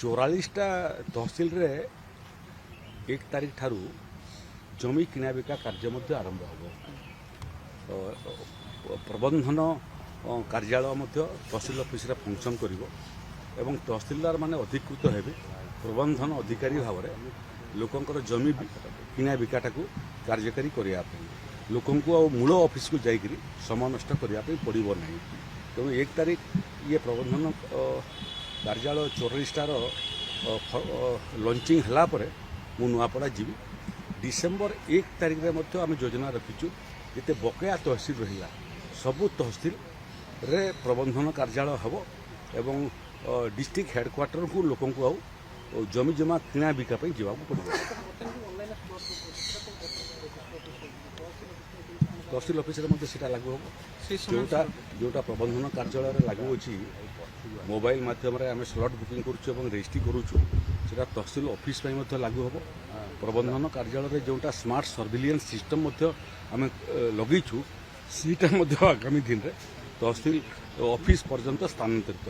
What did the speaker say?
चौरालीसटा तहसिल रे 1 तारिख ठारू जमी किना बिका कार्य मध्य आरंभ हो प्रबंधन कार्यालय मध्य तहसिल ऑफिस रे फंक्शन करिवो एवं तहसिलदार माने अधिकृत हेबे प्रबंधन अधिकारी भाव में लोकंकर जमी किना बिकाटा को कार्यकारी करिया लोकों को मूल ऑफिस को जाइकरी समय नष्ट करने पड़ो ना तेणु 1 तारिख ये प्रबंधन कार्यालय 44टार लंचिंग हला परे मु नुआपड़ा जीवी डिसेम्बर 1 तारिख में आम योजना रखीचु जिते बकेया तहसिल रहा सबु तहसिल रे प्रबंधन कार्यालय हम एवं डिस्ट्रिक्ट हेडक्वार्टर को लोक जमी जमा किना बिका जावाक पड़ो तहसिल ऑफिस से लागू हम जोटा प्रबंधन कार्यालय लागू अच्छी मोबाइल माध्यम आम स्लॉट बुकिंग करुँ रेजिस्ट्री करुँ तहसिल ऑफिस लागू हम प्रबंधन कार्यालय जोटा स्मार्ट सर्विलांस सिस्टम आम लगेचु सीटा आगामी दिन में तहसिल ऑफिस पर्यंत स्थानांतरित